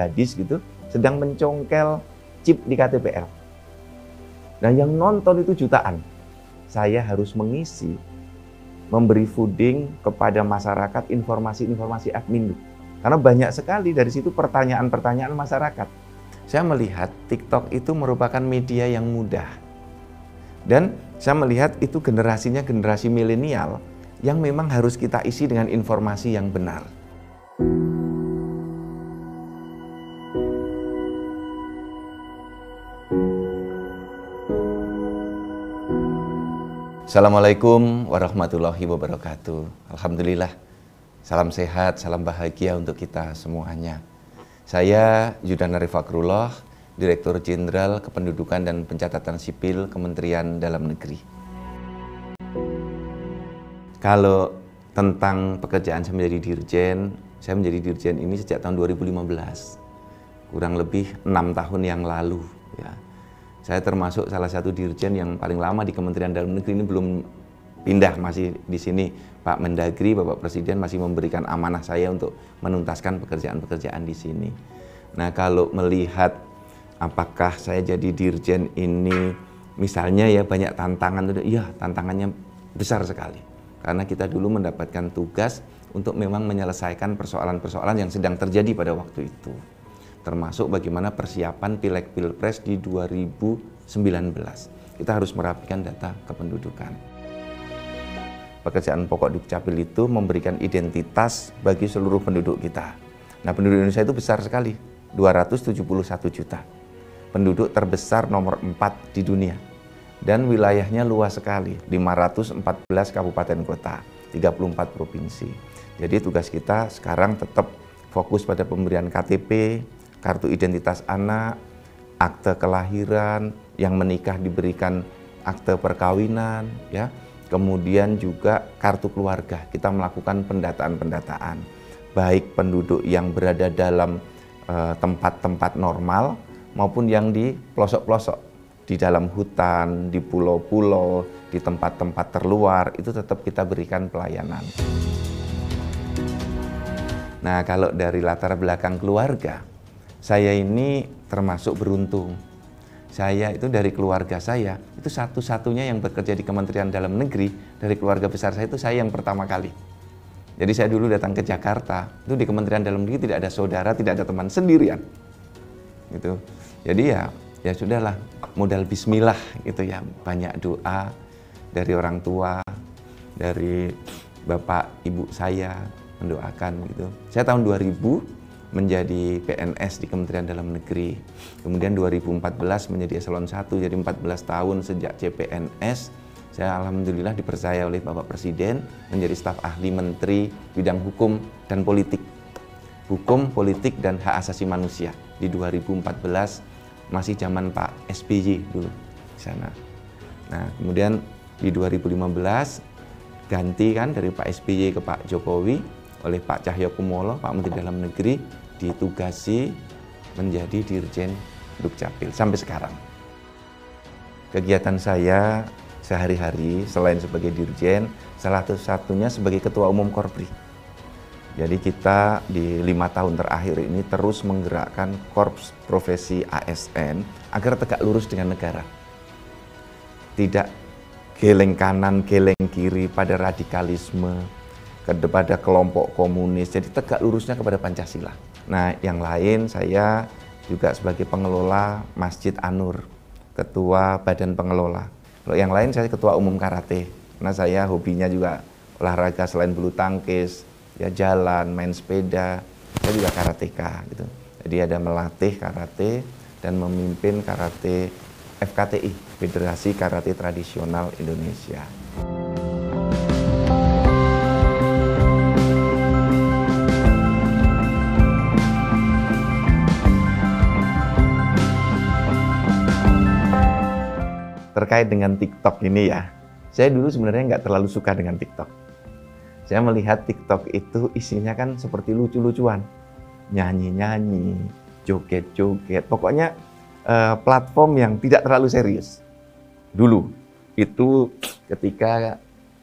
gadis gitu sedang mencongkel chip di KTPL. Nah yang nonton itu jutaan. Saya harus mengisi, memberi fooding kepada masyarakat informasi-informasi admin. Karena banyak sekali dari situ pertanyaan-pertanyaan masyarakat. Saya melihat TikTok itu merupakan media yang mudah. Dan saya melihat itu generasinya generasi milenial yang memang harus kita isi dengan informasi yang benar. Assalamualaikum warahmatullahi wabarakatuh. Alhamdulillah, salam sehat, salam bahagia untuk kita semuanya. Saya Yudhana Fakrullah, Direktur Jenderal Kependudukan dan Pencatatan Sipil Kementerian Dalam Negeri. Kalau tentang pekerjaan saya menjadi dirjen ini sejak tahun 2015, kurang lebih 6 tahun yang lalu. Ya. Saya termasuk salah satu dirjen yang paling lama di Kementerian Dalam Negeri, ini belum pindah, masih di sini. Pak Mendagri, Bapak Presiden masih memberikan amanah saya untuk menuntaskan pekerjaan-pekerjaan di sini. Nah, kalau melihat apakah saya jadi dirjen ini, misalnya ya banyak tantangan, iya tantangannya besar sekali. Karena kita dulu mendapatkan tugas untuk memang menyelesaikan persoalan-persoalan yang sedang terjadi pada waktu itu. Termasuk bagaimana persiapan Pileg Pilpres di 2019. Kita harus merapikan data kependudukan. Pekerjaan pokok Dukcapil itu memberikan identitas bagi seluruh penduduk kita. Nah, penduduk Indonesia itu besar sekali, 271 juta. Penduduk terbesar nomor 4 di dunia. Dan wilayahnya luas sekali, 514 kabupaten kota, 34 provinsi. Jadi tugas kita sekarang tetap fokus pada pemberian KTP, kartu identitas anak, akte kelahiran, yang menikah diberikan akte perkawinan, ya. Kemudian juga kartu keluarga. Kita melakukan pendataan-pendataan, baik penduduk yang berada dalam tempat-tempat normal maupun yang di pelosok-pelosok, di dalam hutan, di pulau-pulau, di tempat-tempat terluar, itu tetap kita berikan pelayanan. Nah, kalau dari latar belakang keluarga, saya ini termasuk beruntung. Saya itu dari keluarga saya, itu satu-satunya yang bekerja di Kementerian Dalam Negeri, dari keluarga besar saya itu saya yang pertama kali. Jadi saya dulu datang ke Jakarta, itu di Kementerian Dalam Negeri tidak ada saudara, tidak ada teman, sendirian. Gitu. Jadi ya sudahlah, modal bismillah gitu ya, banyak doa dari orang tua, dari bapak ibu saya mendoakan gitu. Saya tahun 2000 menjadi PNS di Kementerian Dalam Negeri. Kemudian 2014 menjadi eselon 1, jadi 14 tahun sejak CPNS. Saya alhamdulillah dipercaya oleh Bapak Presiden menjadi staf ahli Menteri bidang hukum dan politik. Hukum, politik, dan hak asasi manusia. Di 2014 masih zaman Pak SBY dulu di sana. Nah, kemudian di 2015 ganti kan dari Pak SBY ke Pak Jokowi oleh Pak Cahyokumolo, Pak Menteri Dalam Negeri, ditugasi menjadi Dirjen Dukcapil sampai sekarang. Kegiatan saya sehari-hari selain sebagai Dirjen, salah satunya sebagai Ketua Umum Korpri. Jadi kita di 5 tahun terakhir ini terus menggerakkan Korps Profesi ASN agar tegak lurus dengan negara. Tidak geleng kanan, geleng kiri pada radikalisme, kepada kelompok komunis, jadi tegak lurusnya kepada Pancasila. Nah, yang lain saya juga sebagai pengelola Masjid An-Nur, ketua badan pengelola. Kalau yang lain saya ketua umum karate, karena saya hobinya juga olahraga selain bulu tangkis, ya jalan, main sepeda, saya juga karateka gitu. Jadi ada melatih karate dan memimpin karate FKTI, Federasi Karate Tradisional Indonesia. Terkait dengan TikTok ini ya, saya dulu sebenarnya nggak terlalu suka dengan TikTok. Saya melihat TikTok itu isinya kan seperti lucu-lucuan, nyanyi-nyanyi, joget-joget, pokoknya platform yang tidak terlalu serius. Dulu, itu ketika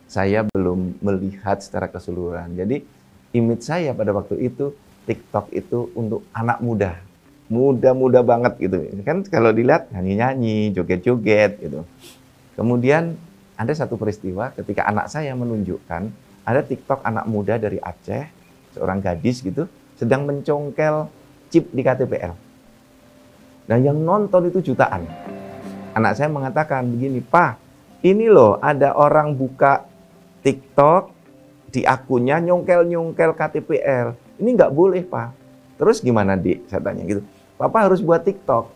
saya belum melihat secara keseluruhan. Jadi image saya pada waktu itu, TikTok itu untuk anak muda, muda-muda banget gitu. Kan kalau dilihat nyanyi-nyanyi, joget-joget gitu. Kemudian ada satu peristiwa ketika anak saya menunjukkan ada TikTok anak muda dari Aceh, seorang gadis gitu, sedang mencongkel chip di KTPL. Nah yang nonton itu jutaan. Anak saya mengatakan begini, "Pak, ini loh ada orang buka TikTok di akunnya nyongkel-nyongkel KTPL. Ini nggak boleh, Pak." Terus gimana, Dik? Saya tanya gitu. "Papa harus buat TikTok,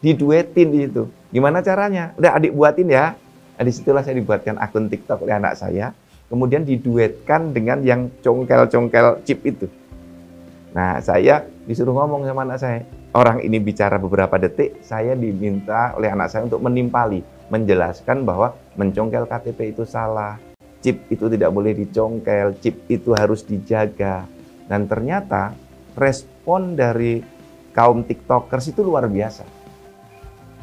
diduetin di situ. Gimana caranya?" "Udah, adik buatin ya." Nah, disitulah saya dibuatkan akun TikTok oleh anak saya. Kemudian diduetkan dengan yang congkel-congkel chip itu. Nah, saya disuruh ngomong sama anak saya. Orang ini bicara beberapa detik, saya diminta oleh anak saya untuk menimpali, menjelaskan bahwa mencongkel KTP itu salah. Chip itu tidak boleh dicongkel, chip itu harus dijaga. Dan ternyata respon dari kaum TikTokers itu luar biasa.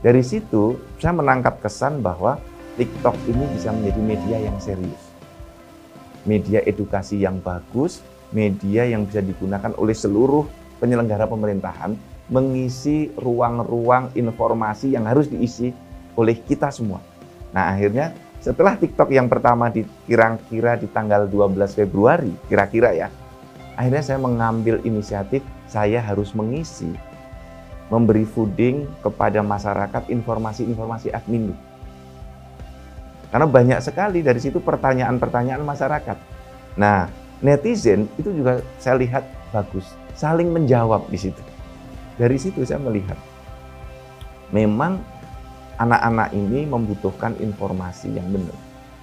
Dari situ saya menangkap kesan bahwa TikTok ini bisa menjadi media yang serius. Media edukasi yang bagus, media yang bisa digunakan oleh seluruh penyelenggara pemerintahan, mengisi ruang-ruang informasi yang harus diisi oleh kita semua. Nah akhirnya setelah TikTok yang pertama kira-kira di tanggal 12 Februari, kira-kira ya, akhirnya saya mengambil inisiatif, saya harus mengisi, memberi fooding kepada masyarakat informasi-informasi admin. Karena banyak sekali dari situ pertanyaan-pertanyaan masyarakat. Nah, netizen itu juga saya lihat bagus, saling menjawab di situ. Dari situ saya melihat, memang anak-anak ini membutuhkan informasi yang benar.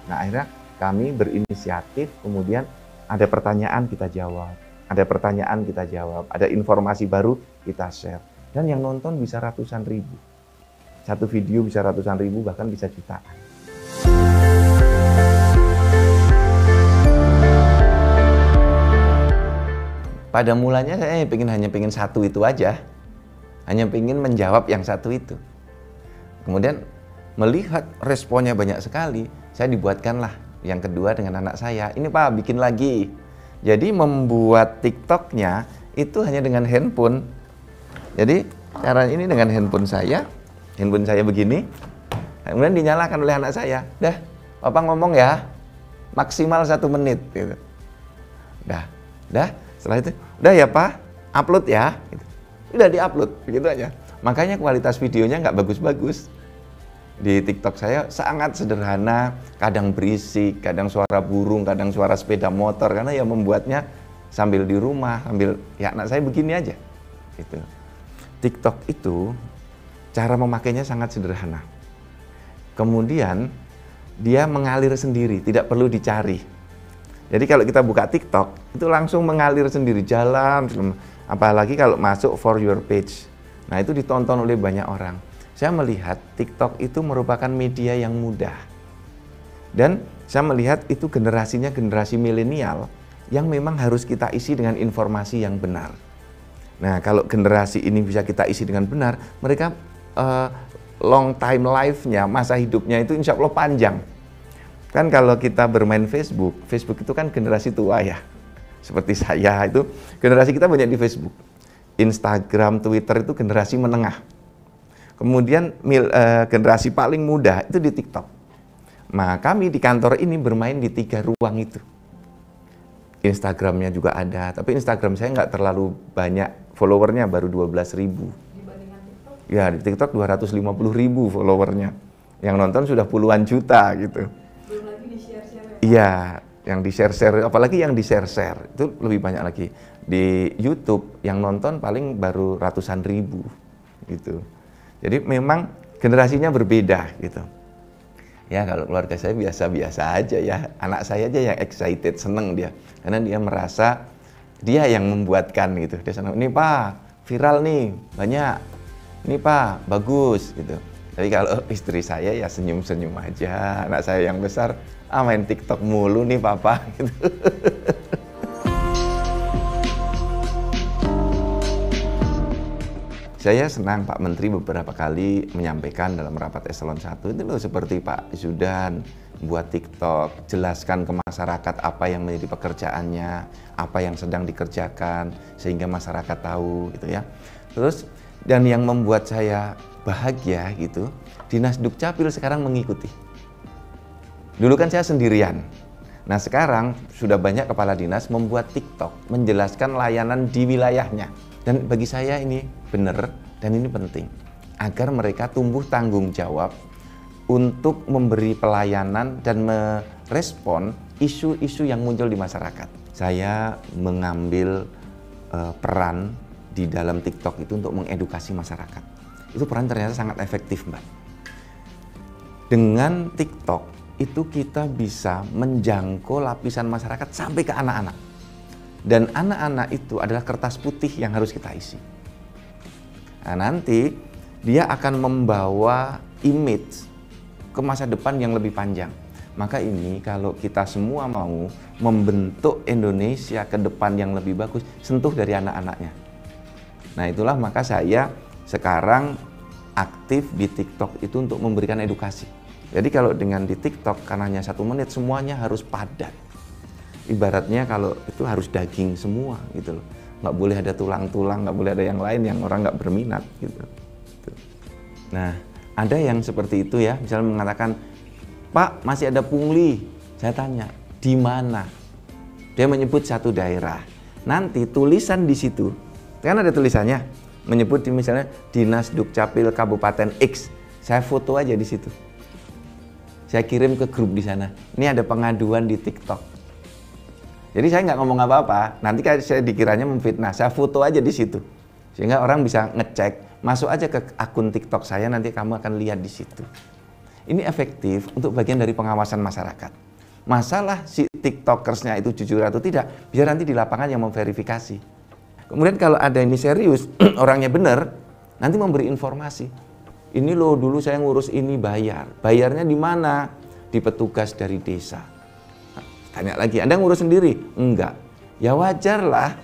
Nah, akhirnya kami berinisiatif, kemudian ada pertanyaan kita jawab, ada pertanyaan kita jawab, ada informasi baru kita share. Dan yang nonton bisa ratusan ribu. Satu video bisa ratusan ribu, bahkan bisa jutaan. Pada mulanya saya hanya pengen satu itu aja. Hanya pengen menjawab yang satu itu. Kemudian melihat responnya banyak sekali, saya dibuatkanlah yang kedua dengan anak saya. Ini Pak, bikin lagi. Jadi membuat TikToknya itu hanya dengan handphone. Jadi cara ini dengan handphone saya begini, kemudian dinyalakan oleh anak saya. Dah, Papa ngomong ya, maksimal 1 menit. Gitu. Dah, setelah itu, udah ya Pak, upload ya. Gitu. Udah di-upload, begitu aja. Makanya kualitas videonya nggak bagus-bagus. Di TikTok saya sangat sederhana, kadang berisik, kadang suara burung, kadang suara sepeda motor, karena ya membuatnya sambil di rumah, sambil ya anak saya begini aja. Gitu. TikTok itu cara memakainya sangat sederhana. Kemudian dia mengalir sendiri, tidak perlu dicari. Jadi kalau kita buka TikTok, itu langsung mengalir sendiri, jalan. Apalagi kalau masuk for your page. Nah itu ditonton oleh banyak orang. Saya melihat TikTok itu merupakan media yang mudah. Dan saya melihat itu generasinya generasi milenial yang memang harus kita isi dengan informasi yang benar. Nah kalau generasi ini bisa kita isi dengan benar, mereka long time life-nya, masa hidupnya itu insya Allah panjang. Kan kalau kita bermain Facebook itu kan generasi tua ya. Seperti saya itu, generasi kita banyak di Facebook. Instagram, Twitter itu generasi menengah. Kemudian generasi paling muda itu di TikTok. Nah kami di kantor ini bermain di 3 ruang itu. Instagramnya juga ada, tapi Instagram saya nggak terlalu banyak followernya, baru 12.000. Dibandingkan TikTok? Ya di TikTok 250.000 followernya. Yang nonton sudah puluhan juta gitu. Belum lagi di-share-share ya? Iya, yang di-share-share, apalagi yang di-share-share, itu lebih banyak lagi. Di YouTube yang nonton paling baru ratusan ribu gitu. Jadi memang generasinya berbeda gitu. Ya kalau keluarga saya biasa-biasa aja ya. Anak saya aja yang excited, seneng dia. Karena dia merasa dia yang membuatkan gitu. Dia senang, ini Pak, viral nih, banyak. Ini Pak, bagus gitu. Tapi kalau istri saya ya senyum-senyum aja. Anak saya yang besar, main TikTok mulu nih Papa gitu. Saya senang Pak Menteri beberapa kali menyampaikan dalam rapat eselon 1 itu loh, seperti Pak Zudan buat TikTok, jelaskan ke masyarakat apa yang menjadi pekerjaannya, apa yang sedang dikerjakan, sehingga masyarakat tahu gitu ya. Terus Dan yang membuat saya bahagia gitu, Dinas Dukcapil sekarang mengikuti. Dulu kan saya sendirian. Nah sekarang sudah banyak kepala dinas membuat TikTok, menjelaskan layanan di wilayahnya. Dan bagi saya ini benar dan ini penting. Agar mereka tumbuh tanggung jawab untuk memberi pelayanan dan merespon isu-isu yang muncul di masyarakat. Saya mengambil peran di dalam TikTok itu untuk mengedukasi masyarakat. Itu peran ternyata sangat efektif, Mbak. Dengan TikTok itu kita bisa menjangkau lapisan masyarakat sampai ke anak-anak. Dan anak-anak itu adalah kertas putih yang harus kita isi. Nah, nanti dia akan membawa image ke masa depan yang lebih panjang. Maka ini kalau kita semua mau membentuk Indonesia ke depan yang lebih bagus, sentuh dari anak-anaknya. Nah itulah maka saya sekarang aktif di TikTok itu untuk memberikan edukasi. Jadi kalau dengan di TikTok karena hanya 1 menit semuanya harus padat. Ibaratnya kalau itu harus daging semua gitu loh. Nggak boleh ada tulang-tulang, nggak boleh ada yang lain yang orang nggak berminat gitu. Nah ada yang seperti itu ya, misalnya mengatakan, Pak masih ada pungli. Saya tanya, di mana? Dia menyebut satu daerah. Nanti tulisan di situ, kan ada tulisannya, menyebut misalnya Dinas Dukcapil Kabupaten X. Saya foto aja di situ. Saya kirim ke grup di sana. Ini ada pengaduan di TikTok. Jadi saya nggak ngomong apa-apa. Nanti kan saya dikiranya memfitnah. Saya foto aja di situ, sehingga orang bisa ngecek. Masuk aja ke akun TikTok saya. Nanti kamu akan lihat di situ. Ini efektif untuk bagian dari pengawasan masyarakat. Masalah si TikTokersnya itu jujur atau tidak, biar nanti di lapangan yang memverifikasi. Kemudian kalau ada ini serius, orangnya benar, nanti memberi informasi. Ini loh dulu saya ngurus ini bayar. Bayarnya di mana? Di petugas dari desa. Nah, tanya lagi, Anda ngurus sendiri? Enggak. Ya wajar lah.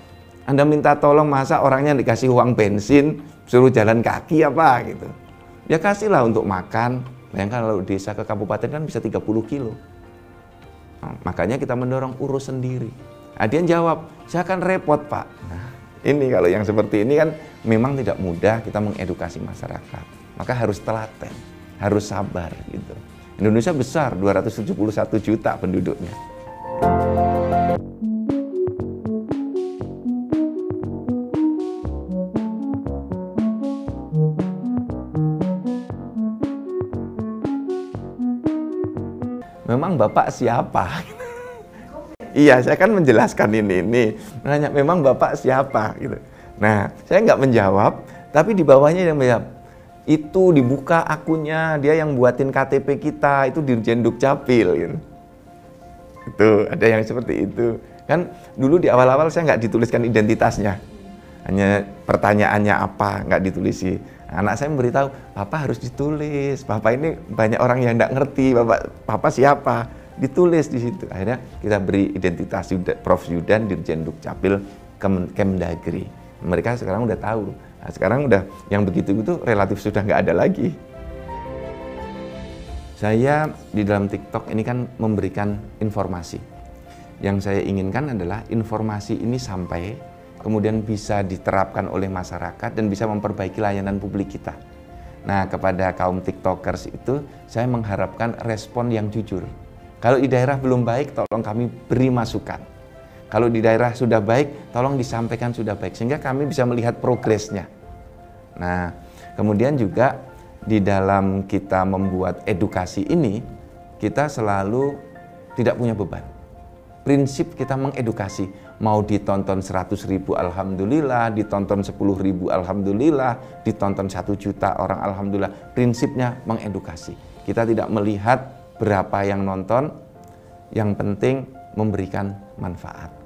Anda minta tolong masa orangnya dikasih uang bensin, suruh jalan kaki apa gitu. Ya kasihlah untuk makan. Bayangkan kalau desa ke kabupaten kan bisa 30 kilo. Nah, makanya kita mendorong urus sendiri. Nah, dia jawab, saya akan repot Pak. Nah, ini kalau yang seperti ini kan memang tidak mudah kita mengedukasi masyarakat. Maka harus telaten, harus sabar gitu. Indonesia besar, 271 juta penduduknya. Memang Bapak siapa? Iya, saya kan menjelaskan ini. Nanya, memang Bapak siapa? Gitu. Nah, saya nggak menjawab, tapi di bawahnya yang menjawab. Itu dibuka akunnya, dia yang buatin KTP kita, itu Dirjen Dukcapil gitu. Itu ada yang seperti itu. Kan dulu di awal-awal saya nggak dituliskan identitasnya. Hanya pertanyaannya apa, nggak ditulisi. Anak saya memberitahu, Papa harus ditulis. Papa ini banyak orang yang nggak ngerti, Papa siapa? Ditulis di situ. Akhirnya kita beri identitas Prof. Yudan, Dirjen Dukcapil, Kemdagri. Mereka sekarang udah tahu. Nah, sekarang udah yang begitu itu relatif sudah nggak ada lagi. Saya di dalam TikTok ini kan memberikan informasi. Yang saya inginkan adalah informasi ini sampai kemudian bisa diterapkan oleh masyarakat dan bisa memperbaiki layanan publik kita. Nah, kepada kaum TikTokers itu saya mengharapkan respon yang jujur. Kalau di daerah belum baik, tolong kami beri masukan. Kalau di daerah sudah baik, tolong disampaikan sudah baik, sehingga kami bisa melihat progresnya. Nah, kemudian juga di dalam kita membuat edukasi ini, kita selalu tidak punya beban. Prinsip kita mengedukasi, mau ditonton 100.000 alhamdulillah, ditonton 10.000 alhamdulillah, ditonton 1 juta orang alhamdulillah. Prinsipnya mengedukasi. Kita tidak melihat berapa yang nonton, yang penting memberikan manfaat.